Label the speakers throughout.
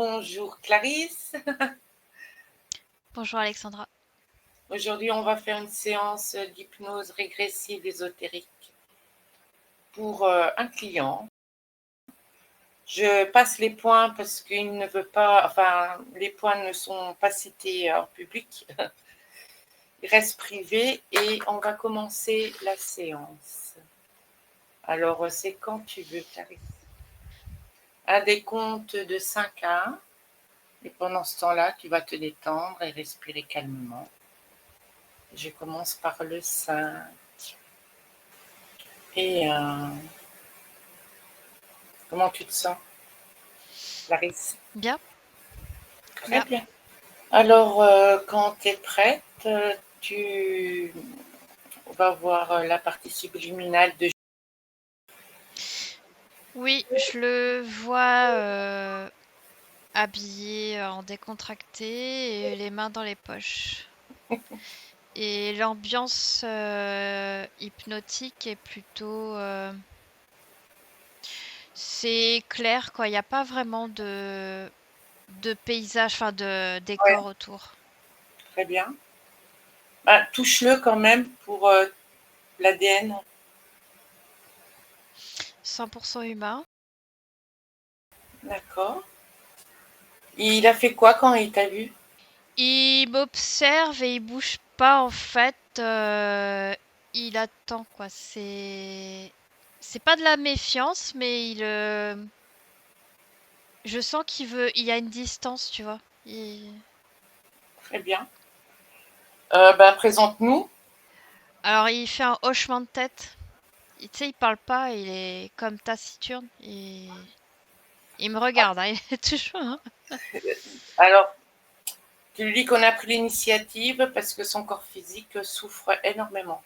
Speaker 1: Bonjour Clarisse.
Speaker 2: Bonjour Alexandra.
Speaker 1: Aujourd'hui, on va faire une séance d'hypnose régressive ésotérique pour un client. Je passe les points parce qu'il ne veut pas, enfin, les points ne sont pas cités en public. Ils restent privés et on va commencer la séance. Alors, c'est quand tu veux, Clarisse. Un décompte de 5 à 1. Et pendant ce temps-là, tu vas te détendre et respirer calmement. Je commence par le 5. Et comment tu te sens, Clarisse?
Speaker 2: Bien.
Speaker 1: Très
Speaker 2: Bien.
Speaker 1: bien. Alors, quand tu es prête, tu vas voir la partie subliminale de...
Speaker 2: Oui, je le vois habillé en décontracté et les mains dans les poches. Et l'ambiance hypnotique est plutôt... c'est clair, quoi. Il n'y a pas vraiment de paysage, enfin de
Speaker 1: Ouais,
Speaker 2: décor autour.
Speaker 1: très bien. Bah, touche-le quand même pour l'ADN.
Speaker 2: 100% humain.
Speaker 1: D'accord. Il a fait quoi quand il t'a vu?
Speaker 2: Il m'observe et il bouge pas en fait. Il attend quoi. C'est pas de la méfiance, mais je sens qu'il veut. Il y a une distance, tu vois.
Speaker 1: Très bien. Bah, présente-nous.
Speaker 2: Alors il fait un hochement de tête. Tu sais, il parle pas. Il est comme taciturne. Il me regarde. Hein, il est toujours. Hein.
Speaker 1: Alors, tu lui dis qu'on a pris l'initiative parce que son corps physique souffre énormément.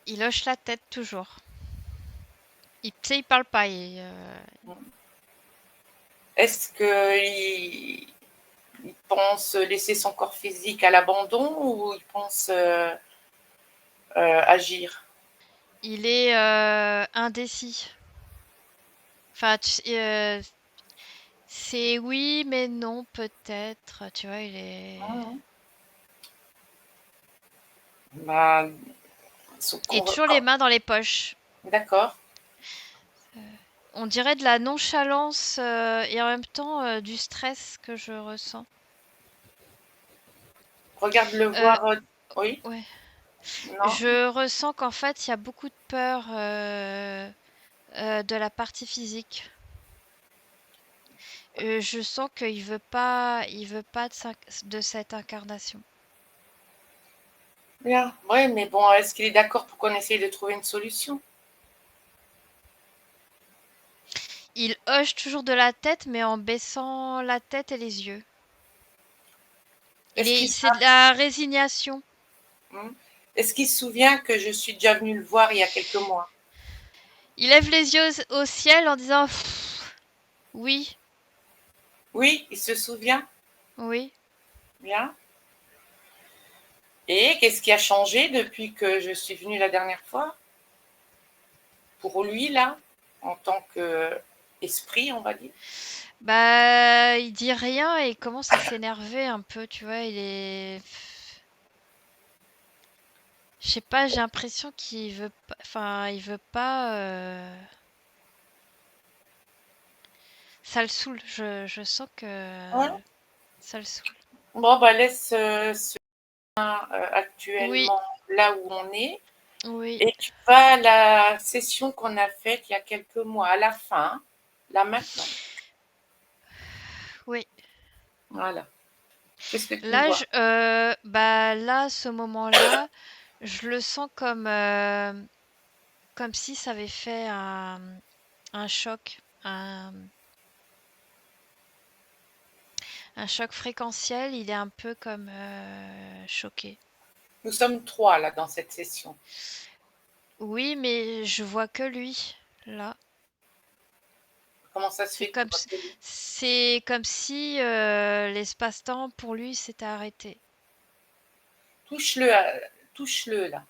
Speaker 2: Il hoche la tête toujours. Tu sais, il parle pas.
Speaker 1: Est-ce qu'il pense laisser son corps physique à l'abandon ou il pense agir?
Speaker 2: Il est indécis. Enfin, c'est oui, mais non, peut-être. Tu vois, il est.
Speaker 1: Mmh. Bah, son
Speaker 2: Et
Speaker 1: corps...
Speaker 2: toujours les mains dans les poches.
Speaker 1: D'accord.
Speaker 2: On dirait de la nonchalance et en même temps du stress que je ressens.
Speaker 1: Regarde le
Speaker 2: Euh,
Speaker 1: voir. Oui.
Speaker 2: ouais.
Speaker 1: Non.
Speaker 2: Je ressens qu'en fait, il y a beaucoup de peur de la partie physique. Je sens il veut pas de cette incarnation.
Speaker 1: Bien. Oui, mais bon, est-ce qu'il est d'accord pour qu'on essaye de trouver une solution?
Speaker 2: Il hoche toujours de la tête, mais en baissant la tête et les yeux.
Speaker 1: Est-ce qu'il
Speaker 2: C'est de la résignation.
Speaker 1: hmm, est-ce qu'il se souvient que je suis déjà venue le voir il y a quelques mois?
Speaker 2: Il lève les yeux au ciel en disant oui,
Speaker 1: Oui, il se souvient.
Speaker 2: oui.
Speaker 1: Bien. Et qu'est-ce qui a changé depuis que je suis venue la dernière fois? Pour lui, là, en tant qu'esprit, on va dire.
Speaker 2: Bah, il dit rien et il commence à s'énerver un peu, tu vois. Il est. Je sais pas, j'ai l'impression qu'il veut pas. Enfin, il veut pas. Ça le saoule. Je sens
Speaker 1: Ouais.
Speaker 2: que ça le saoule.
Speaker 1: Bon, bah laisse
Speaker 2: Oui,
Speaker 1: actuellement là où on est.
Speaker 2: oui,
Speaker 1: Et tu vas à la session qu'on a faite il y a quelques mois, à la fin, là maintenant.
Speaker 2: oui.
Speaker 1: Voilà. Qu'est-ce que tu
Speaker 2: Là,
Speaker 1: vois?
Speaker 2: bah là, ce moment-là, je le sens comme si ça avait fait un choc, un choc fréquentiel. Il est un peu comme choqué.
Speaker 1: Nous sommes trois là dans cette session.
Speaker 2: Oui, mais je vois que lui, là.
Speaker 1: Comment ça se
Speaker 2: C'est
Speaker 1: fait que tu
Speaker 2: comme,
Speaker 1: vois que lui?
Speaker 2: c'est comme si l'espace-temps pour lui s'était arrêté.
Speaker 1: Touche-le, touche-le là.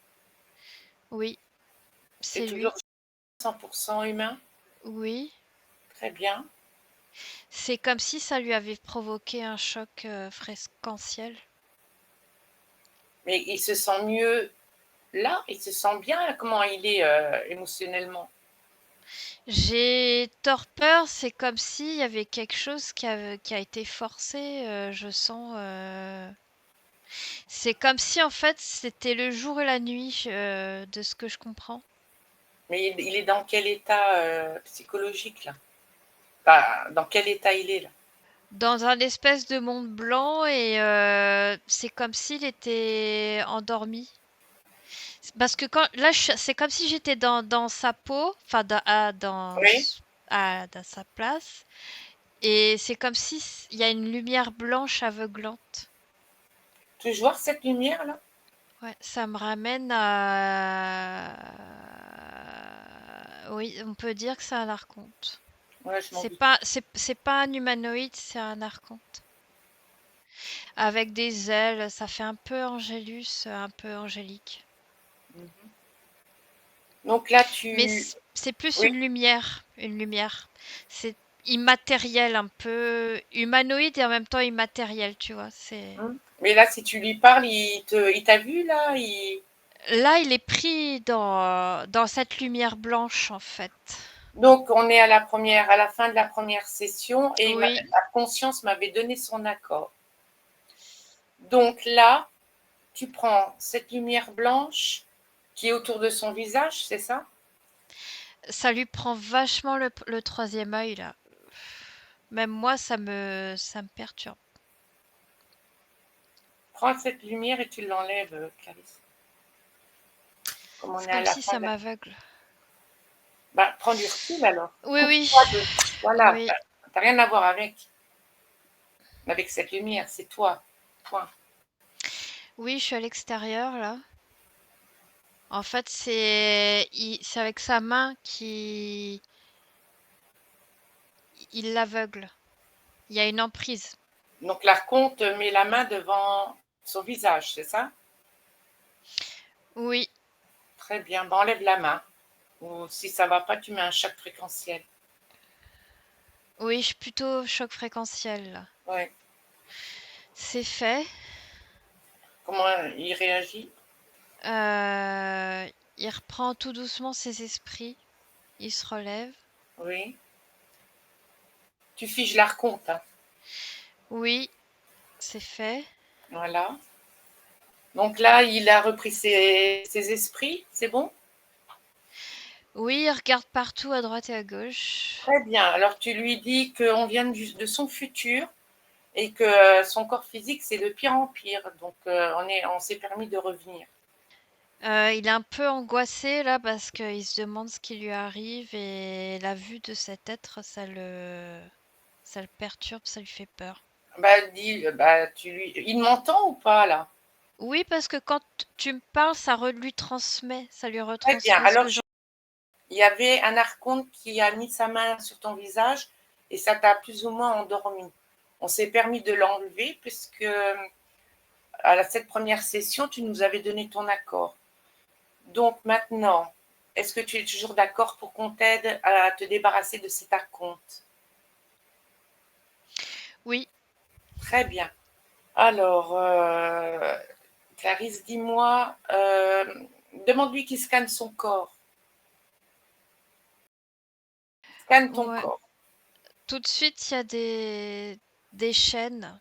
Speaker 2: Oui,
Speaker 1: C'est
Speaker 2: c'est
Speaker 1: toujours
Speaker 2: lui.
Speaker 1: 100% humain.
Speaker 2: Oui.
Speaker 1: Très bien.
Speaker 2: C'est comme si ça lui avait provoqué un choc fréquentiel.
Speaker 1: Mais il se sent mieux là? Il se sent bien? Comment il est émotionnellement?
Speaker 2: J'ai torpeur, c'est comme s'il y avait quelque chose qui a été forcé, je sens. C'est comme si en fait c'était le jour et la nuit, de ce que je comprends.
Speaker 1: Mais il est dans quel état psychologique là? Enfin, dans quel état il est là?
Speaker 2: Dans un espèce de monde blanc et c'est comme s'il était endormi. Parce que quand là, c'est comme si j'étais dans sa peau, enfin
Speaker 1: Oui?
Speaker 2: dans sa place, et c'est comme si il y a une lumière blanche aveuglante.
Speaker 1: Toujours cette lumière là?
Speaker 2: Ouais, ça me ramène à... Oui, on peut dire que c'est un archonte.
Speaker 1: Ouais, je m'en doute.
Speaker 2: C'est pas un humanoïde, c'est un archonte. Avec des ailes, ça fait un peu angélus, un peu angélique.
Speaker 1: Mhm. Donc là,
Speaker 2: Mais
Speaker 1: tu...
Speaker 2: c'est plus
Speaker 1: Oui.
Speaker 2: une lumière, une lumière. C'est immatériel, un peu humanoïde et en même temps immatériel, tu vois. C'est
Speaker 1: Mais là, si tu lui parles, il t'a vu là?
Speaker 2: Là, il est pris dans cette lumière blanche, en fait.
Speaker 1: Donc, on est à la fin de la première session et
Speaker 2: Oui,
Speaker 1: la conscience m'avait donné son accord. Donc là, tu prends cette lumière blanche qui est autour de son visage, c'est ça?
Speaker 2: ça lui prend vachement le troisième œil, là. Même moi, ça me perturbe.
Speaker 1: Prends cette lumière et tu l'enlèves, Clarisse. Comme on
Speaker 2: C'est
Speaker 1: est à
Speaker 2: comme
Speaker 1: la
Speaker 2: si
Speaker 1: fin
Speaker 2: ça
Speaker 1: de la...
Speaker 2: m'aveugle.
Speaker 1: Bah, prends du recul alors.
Speaker 2: Oui, oui,
Speaker 1: Coupe-toi de... Voilà,
Speaker 2: oui.
Speaker 1: t'as rien à voir avec cette lumière, c'est toi. Point.
Speaker 2: Oui, je suis à l'extérieur, là. En fait, c'est avec sa main qui il l'aveugle. Il y a une emprise.
Speaker 1: Donc l'archonte met la main devant son visage, c'est ça?
Speaker 2: Oui,
Speaker 1: Très bien, ben, enlève la main. Ou si ça va pas, tu mets un choc fréquentiel.
Speaker 2: oui, je suis plutôt choc fréquentiel, là.
Speaker 1: Ouais.
Speaker 2: C'est fait.
Speaker 1: Comment il réagit?
Speaker 2: Il reprend tout doucement ses esprits. Il se relève.
Speaker 1: Oui. Tu figes l'archonte, hein.
Speaker 2: Oui, c'est fait.
Speaker 1: Voilà. Donc là, il a repris ses esprits, c'est bon?
Speaker 2: Oui, il regarde partout, à droite et à gauche.
Speaker 1: Très bien. Alors tu lui dis qu'on vient de son futur et que son corps physique, c'est de pire en pire. Donc on s'est permis de revenir.
Speaker 2: Il est un peu angoissé là parce qu'il se demande ce qui lui arrive et la vue de cet être, ça le perturbe, ça lui fait peur.
Speaker 1: Bah, il m'entend ou pas là?
Speaker 2: Oui, parce que quand tu me parles, lui transmet, ça lui
Speaker 1: Très bien.
Speaker 2: retransmet ce
Speaker 1: Alors,
Speaker 2: que j'en...
Speaker 1: il y avait un archonte qui a mis sa main sur ton visage et ça t'a plus ou moins endormi. On s'est permis de l'enlever puisque à cette première session, tu nous avais donné ton accord. Donc maintenant, est-ce que tu es toujours d'accord pour qu'on t'aide à te débarrasser de cet archonte?
Speaker 2: Oui,
Speaker 1: Très bien. Alors, Clarisse, dis-moi, demande-lui qu'il scanne son corps. Scanne ton
Speaker 2: ouais.
Speaker 1: corps.
Speaker 2: Tout de suite, il y a des chaînes.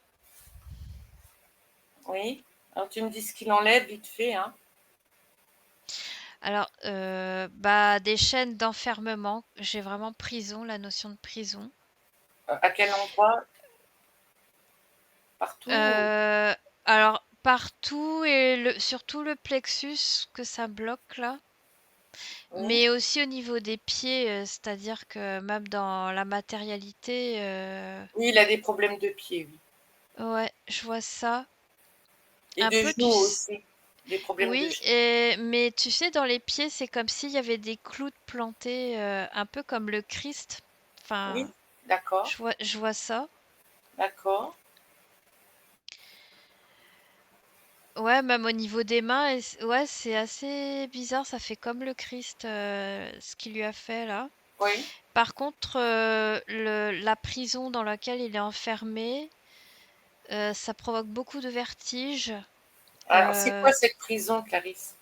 Speaker 1: Oui. Alors, tu me dis ce qu'il enlève vite fait, hein.
Speaker 2: Alors, bah, des chaînes d'enfermement. J'ai vraiment prison, la notion de prison.
Speaker 1: À quel endroit? Partout?
Speaker 2: Euh, alors, partout et surtout le plexus que ça bloque là.
Speaker 1: Oui.
Speaker 2: Mais aussi au niveau des pieds, c'est-à-dire que même dans la matérialité,
Speaker 1: Oui, il a des problèmes de pied, oui.
Speaker 2: ouais, je vois ça.
Speaker 1: Et
Speaker 2: Un
Speaker 1: de
Speaker 2: peu,
Speaker 1: genoux aussi. Des problèmes de
Speaker 2: oui,
Speaker 1: genoux.
Speaker 2: mais tu sais, dans les pieds, c'est comme s'il y avait des clous plantés, un peu comme le Christ.
Speaker 1: Oui,
Speaker 2: Enfin,
Speaker 1: d'accord,
Speaker 2: je vois ça.
Speaker 1: d'accord.
Speaker 2: Ouais, même au niveau des mains, ouais, c'est assez bizarre. Ça fait comme le Christ, ce qu'il lui a fait là.
Speaker 1: Oui.
Speaker 2: Par contre, la prison dans laquelle il est enfermé, ça provoque beaucoup de vertiges.
Speaker 1: Alors, c'est quoi cette prison, Clarisse?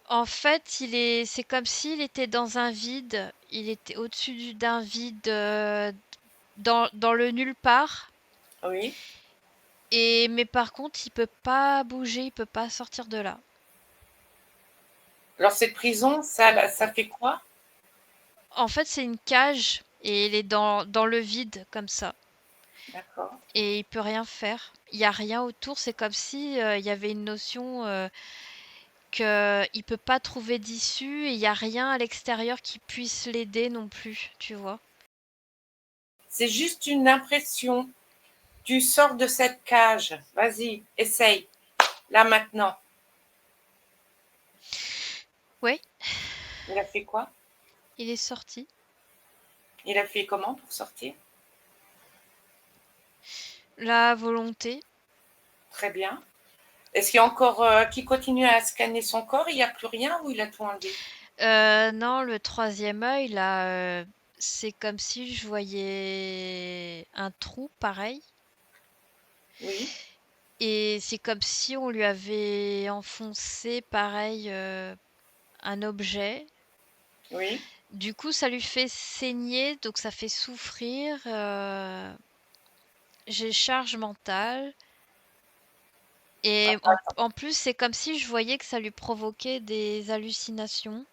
Speaker 2: En fait, c'est comme s'il était dans un vide. Il était au-dessus d'un vide, dans le nulle part.
Speaker 1: Oui.
Speaker 2: Mais par contre, il peut pas bouger, il peut pas sortir de là.
Speaker 1: Alors, cette prison, ça fait quoi?
Speaker 2: En fait, c'est une cage et il est dans le vide comme ça.
Speaker 1: D'accord.
Speaker 2: Et il peut rien faire. Il y a rien autour. C'est comme si il y avait une notion qu'il peut pas trouver d'issue et il y a rien à l'extérieur qui puisse l'aider non plus, tu vois.
Speaker 1: C'est juste une impression. Tu sors de cette cage. Vas-y, essaye. Là, maintenant.
Speaker 2: Oui,
Speaker 1: Il a fait quoi?
Speaker 2: il est sorti.
Speaker 1: Il a fait comment pour sortir?
Speaker 2: La volonté.
Speaker 1: Très bien. Est-ce qu'il y a encore qui continue à scanner son corps? Il n'y a plus rien ou il a tout enlevé?
Speaker 2: Non, le troisième œil, là, c'est comme si je voyais un trou pareil.
Speaker 1: Oui,
Speaker 2: Et c'est comme si on lui avait enfoncé pareil un objet.
Speaker 1: oui.
Speaker 2: Du coup, ça lui fait saigner, donc ça fait souffrir. J'ai charge mentale. Et en plus, c'est comme si je voyais que ça lui provoquait des hallucinations.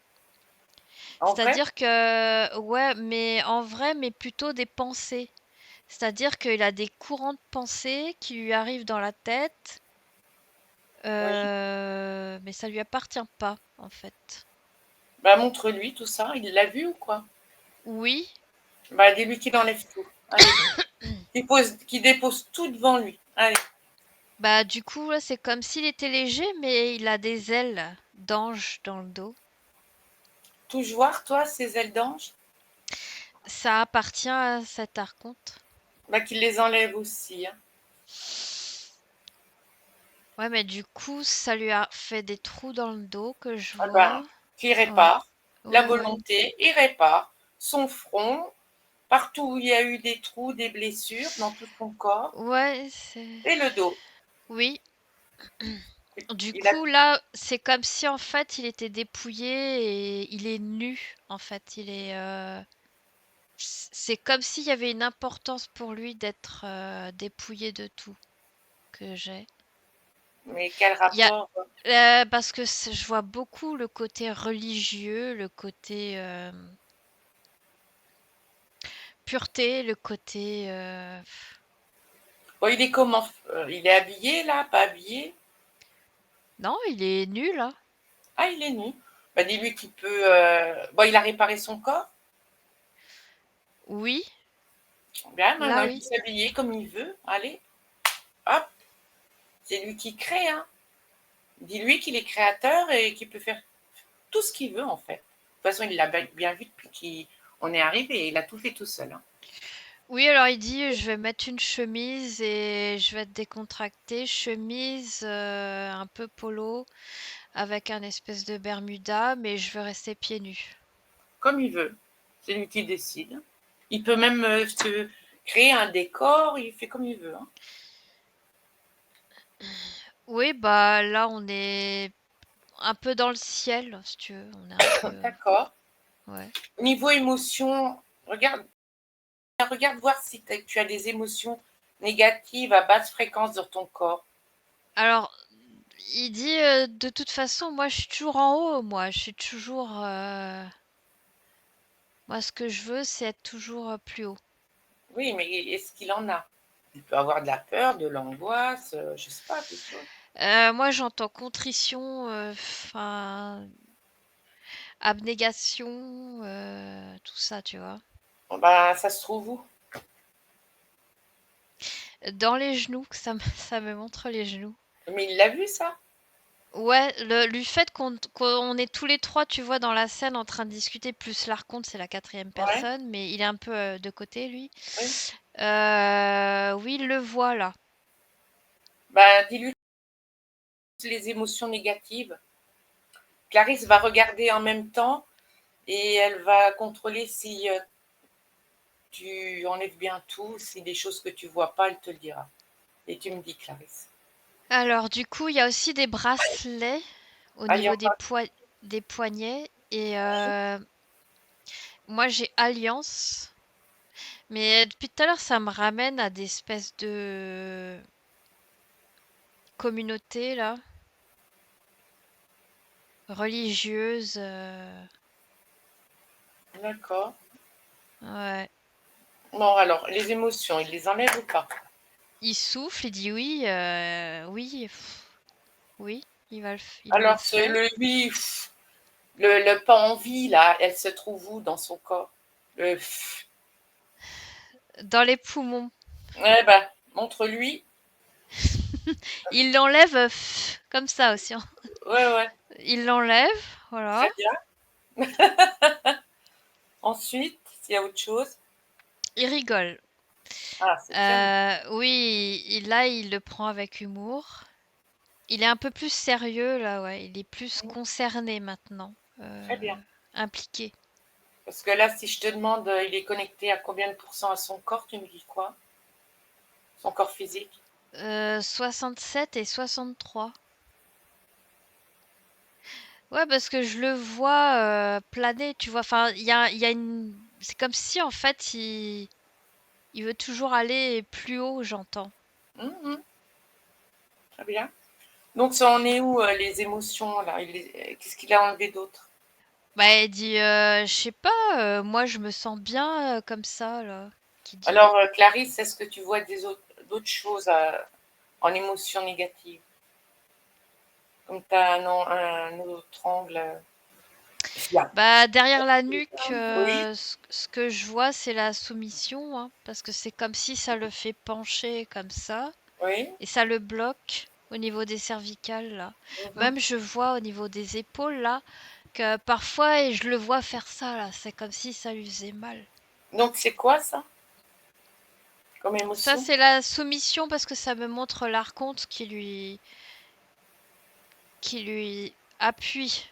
Speaker 1: En vrai?
Speaker 2: C'est-à-dire que, ouais, mais en vrai, mais plutôt des pensées. C'est-à-dire qu'il a des courants de pensée qui lui arrivent dans la tête,
Speaker 1: Oui.
Speaker 2: mais ça lui appartient pas, en fait.
Speaker 1: Bah, montre-lui tout ça. Il l'a vu ou quoi?
Speaker 2: Oui,
Speaker 1: Bah, dis-lui qu'il enlève tout. Allez. Qu'il dépose tout devant lui. Allez.
Speaker 2: bah du coup, là, c'est comme s'il était léger, mais il a des ailes d'ange dans le dos.
Speaker 1: Touche voir, toi, ces ailes d'ange?
Speaker 2: Ça appartient à cet archonte.
Speaker 1: Bah, qu'il les enlève aussi. Hein.
Speaker 2: Ouais, mais du coup, ça lui a fait des trous dans le dos que je
Speaker 1: Ah ben,
Speaker 2: vois.
Speaker 1: qu'il
Speaker 2: Ouais,
Speaker 1: répare. La
Speaker 2: ouais, ouais.
Speaker 1: volonté, il répare son front, partout où il y a eu des trous, des blessures dans tout son corps,
Speaker 2: Ouais, c'est...
Speaker 1: et le dos.
Speaker 2: Oui. Du
Speaker 1: Il a,
Speaker 2: coup, là, c'est comme si en fait il était dépouillé et il est nu. En fait, c'est comme s'il y avait une importance pour lui d'être dépouillé de tout que j'ai.
Speaker 1: mais quel
Speaker 2: Il y a,
Speaker 1: rapport?
Speaker 2: parce que je vois beaucoup le côté religieux, le côté pureté, le côté.
Speaker 1: Bon, il est comment? Il est habillé là, pas habillé?
Speaker 2: Non, il est nu là.
Speaker 1: Ah, il est nu. Bah, dis-lui qu'il peut. Bon, il a réparé son corps.
Speaker 2: Oui,
Speaker 1: Bien, maintenant
Speaker 2: là
Speaker 1: il peut
Speaker 2: oui.
Speaker 1: s'habiller comme il veut. Allez, hop, c'est lui qui crée. Hein. Dis-lui qu'il est créateur et qu'il peut faire tout ce qu'il veut en fait. De toute façon, il l'a bien vu depuis qu'on est arrivé. Il a tout fait tout seul. Hein.
Speaker 2: Oui, alors il dit je vais mettre une chemise et je vais être décontractée, chemise un peu polo avec un espèce de bermuda, mais je veux rester pieds nus.
Speaker 1: Comme il veut. C'est lui qui décide. Il peut même se créer un décor. Il fait comme il veut. Hein.
Speaker 2: Oui, bah là on est un peu dans le ciel, si tu veux. On est un peu.
Speaker 1: D'accord.
Speaker 2: Ouais.
Speaker 1: Niveau émotion, regarde voir si tu as des émotions négatives à basse fréquence dans ton corps.
Speaker 2: Alors, il dit de toute façon, moi je suis toujours en haut, moi. Je suis toujours. Moi, ce que je veux, c'est être toujours plus haut.
Speaker 1: Oui, mais est-ce qu'il en a? Il peut avoir de la peur, de l'angoisse, je sais pas, quelque chose.
Speaker 2: Moi, j'entends contrition, enfin, abnégation, tout ça, tu vois.
Speaker 1: Bon, ben, ça se trouve où?
Speaker 2: Dans les genoux, ça me montre les genoux.
Speaker 1: Mais il l'a vu, ça?
Speaker 2: Ouais, le fait qu'on est tous les trois, tu vois, dans la scène en train de discuter, plus l'archonte, c'est la quatrième
Speaker 1: Ouais,
Speaker 2: personne, mais il est un peu de côté, lui.
Speaker 1: oui.
Speaker 2: Oui, il le voit là.
Speaker 1: Ben, dis-lui les émotions négatives. Clarisse va regarder en même temps et elle va contrôler si tu enlèves bien tout, si des choses que tu vois pas, elle te le dira. Et tu me dis, Clarisse.
Speaker 2: Alors, du coup, il y a aussi des bracelets au
Speaker 1: Ah, il y en
Speaker 2: niveau des poignets. Et moi, j'ai Alliance. Mais depuis tout à l'heure, ça me ramène à des espèces de communautés, là, religieuses.
Speaker 1: D'accord.
Speaker 2: Ouais.
Speaker 1: Bon, alors, les émotions, il les enlève ou pas?
Speaker 2: Il souffle, il dit oui, oui, oui, il le
Speaker 1: Alors,
Speaker 2: fait.
Speaker 1: lui, le pas envie, là, elle se trouve où dans son corps? Le
Speaker 2: Dans les poumons.
Speaker 1: eh ben, montre-lui.
Speaker 2: Il l'enlève comme ça aussi, hein.
Speaker 1: Ouais, ouais,
Speaker 2: Il l'enlève,
Speaker 1: très
Speaker 2: voilà.
Speaker 1: bien. Ensuite, s'il y a autre chose.
Speaker 2: Il rigole.
Speaker 1: Ah, c'est très bien.
Speaker 2: Oui, là, il le prend avec humour. Il est un peu plus sérieux, là, ouais. Il est plus concerné maintenant,
Speaker 1: Très bien.
Speaker 2: impliqué.
Speaker 1: Parce que là, si je te demande, il est connecté à combien de pourcents à son corps, tu me dis quoi? Son corps physique?
Speaker 2: 67 et 63. Ouais, parce que je le vois planer, tu vois. Enfin, il y a une. C'est comme si, en fait, il veut toujours aller plus haut, j'entends.
Speaker 1: Mhm, très bien. Donc, ça en est où les émotions là? Qu'est-ce qu'il a enlevé d'autre?
Speaker 2: Bah, il dit, je sais pas, moi, je me sens bien comme ça, là, qui dit.
Speaker 1: Alors, Clarisse, est-ce que tu vois d'autres choses en émotions négatives? Comme tu as un autre angle. Là.
Speaker 2: Bah, derrière la nuque,
Speaker 1: Oui,
Speaker 2: ce que je vois, c'est la soumission, hein, parce que c'est comme si ça le fait pencher comme ça,
Speaker 1: oui.
Speaker 2: et ça le bloque au niveau des cervicales, là.
Speaker 1: Mhm.
Speaker 2: Même je vois au niveau des épaules, là, que parfois, et je le vois faire ça, là, c'est comme si ça lui faisait mal.
Speaker 1: Donc, c'est quoi ça comme
Speaker 2: Ça,
Speaker 1: émotion?
Speaker 2: c'est la soumission parce que ça me montre l'archonte qui lui appuie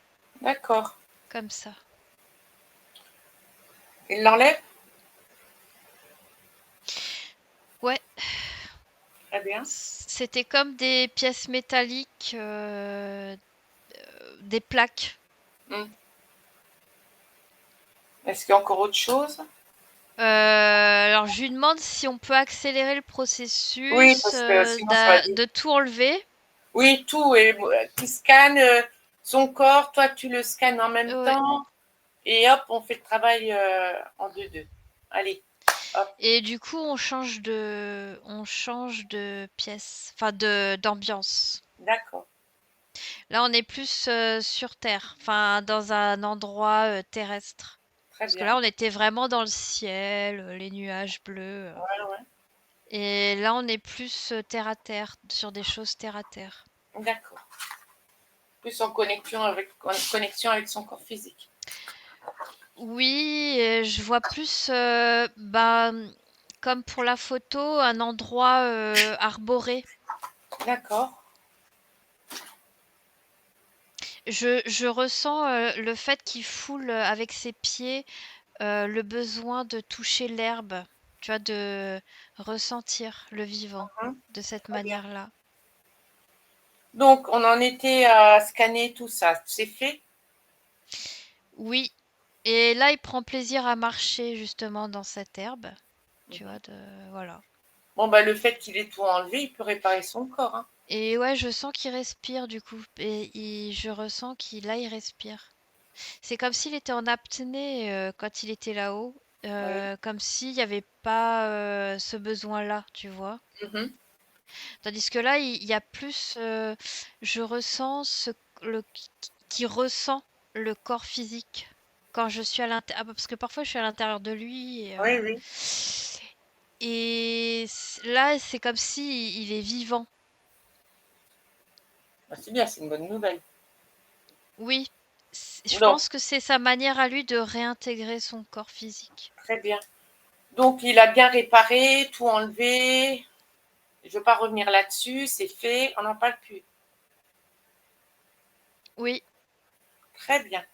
Speaker 1: D'accord.
Speaker 2: comme ça.
Speaker 1: Il l'enlève?
Speaker 2: Ouais,
Speaker 1: Très bien.
Speaker 2: c'était comme des pièces métalliques, des plaques.
Speaker 1: Hmm. Est-ce qu'il y a encore autre chose?
Speaker 2: Alors je lui demande si on peut accélérer le
Speaker 1: Oui,
Speaker 2: processus,
Speaker 1: parce que sinon ça va dire.
Speaker 2: de tout enlever.
Speaker 1: Oui, tout. Et qui scanne son corps, toi tu le scannes en même
Speaker 2: Ouais.
Speaker 1: temps. Et hop, on fait le travail en deux-deux. Allez, hop,
Speaker 2: Et du coup, on change de pièce, enfin d'ambiance.
Speaker 1: d'accord.
Speaker 2: Là, on est plus sur Terre, enfin dans un endroit terrestre.
Speaker 1: Très
Speaker 2: Parce que
Speaker 1: bien.
Speaker 2: là, on était vraiment dans le ciel, les nuages bleus.
Speaker 1: Ouais, ouais.
Speaker 2: Et là, on est plus terre à terre, sur des choses terre à terre.
Speaker 1: D'accord. Plus en connexion avec son corps physique.
Speaker 2: Oui, je vois plus, bah, comme pour la photo, un endroit arboré.
Speaker 1: D'accord.
Speaker 2: Je ressens le fait qu'il foule avec ses pieds le besoin de toucher l'herbe, tu vois, de ressentir le vivant
Speaker 1: Hein,
Speaker 2: de cette
Speaker 1: très bien.
Speaker 2: manière-là.
Speaker 1: Donc, on en était à scanner tout ça. C'est fait?
Speaker 2: Oui, et là, il prend plaisir à marcher justement dans cette herbe, tu vois, voilà.
Speaker 1: Bon, bah, le fait qu'il ait tout enlevé, il peut réparer son corps. Hein.
Speaker 2: Et ouais, je sens qu'il respire du coup, et je ressens là, il respire. C'est comme s'il était en apnée quand il était là-haut,
Speaker 1: Oui.
Speaker 2: comme s'il n'y avait pas ce besoin-là, tu vois.
Speaker 1: Mhm.
Speaker 2: Tandis que là, il y a plus, je ressens qui ressent le corps physique quand je suis à l'intérieur, parce que parfois je suis à l'intérieur de lui,
Speaker 1: Oui, oui.
Speaker 2: et là, c'est comme si il est vivant.
Speaker 1: Bah, c'est bien, c'est une bonne nouvelle.
Speaker 2: Oui, je
Speaker 1: Donc,
Speaker 2: pense que c'est sa manière à lui de réintégrer son corps physique.
Speaker 1: très bien. Donc, il a bien réparé, tout enlevé. Je ne veux pas revenir là-dessus, c'est fait, on n'en parle plus.
Speaker 2: Oui,
Speaker 1: Très bien.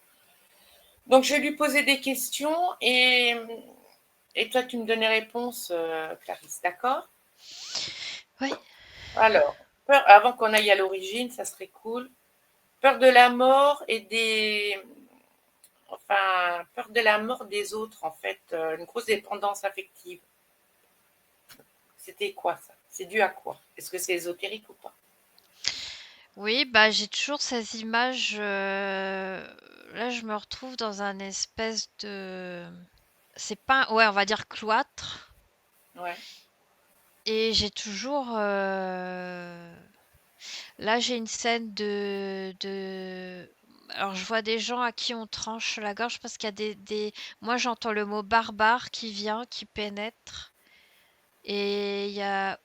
Speaker 1: Donc, je vais lui poser des questions et toi, tu me donnes les réponses, Clarisse, d'accord?
Speaker 2: Oui.
Speaker 1: Alors, avant qu'on aille à l'origine, ça serait cool. Peur de la mort et enfin, peur de la mort des autres, en fait, une grosse dépendance affective. C'était quoi ça? C'est dû à quoi? Est-ce que c'est ésotérique ou pas?
Speaker 2: Oui, bah j'ai toujours ces images. Là, je me retrouve dans un espèce de. C'est pas. Ouais, on va dire cloître.
Speaker 1: Ouais.
Speaker 2: Et j'ai toujours. Là, j'ai une scène Alors, je vois des gens à qui on tranche la gorge parce qu'il y a Moi, j'entends le mot barbare qui vient, qui pénètre. Et il y a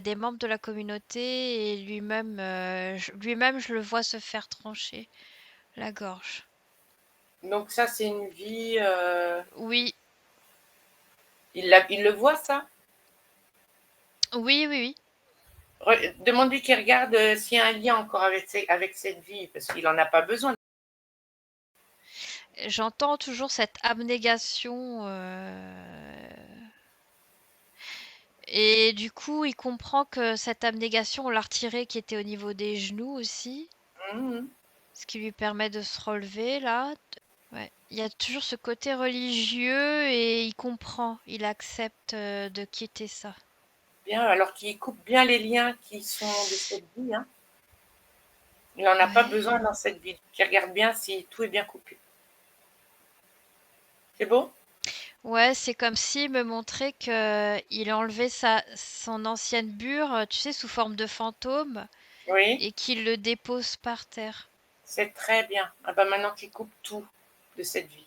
Speaker 2: des membres de la communauté et lui-même, je le vois se faire trancher la gorge.
Speaker 1: Donc ça, c'est une vie...
Speaker 2: Oui,
Speaker 1: il le voit, ça?
Speaker 2: oui, oui, oui.
Speaker 1: Demande-lui qu'il regarde s'il y a un lien encore avec cette vie, parce qu'il n'en a pas besoin.
Speaker 2: J'entends toujours cette abnégation. Et du coup, il comprend que cette abnégation, on l'a retirée qui était au niveau des genoux aussi,
Speaker 1: Mhm.
Speaker 2: ce qui lui permet de se relever là. Ouais. Il y a toujours ce côté religieux et il comprend, il accepte de quitter ça.
Speaker 1: Bien, alors qu'il coupe bien les liens qui sont de cette vie, hein. Il n'en a pas
Speaker 2: Ouais.
Speaker 1: besoin dans cette vie. Qu'il regarde bien si tout est bien coupé. C'est beau?
Speaker 2: Ouais, c'est comme s'il me montrait que il a enlevé son ancienne bure, tu sais, sous forme de fantôme,
Speaker 1: Oui,
Speaker 2: et qu'il le dépose par terre.
Speaker 1: c'est très bien. Ah bah maintenant qu'il coupe tout de cette vie.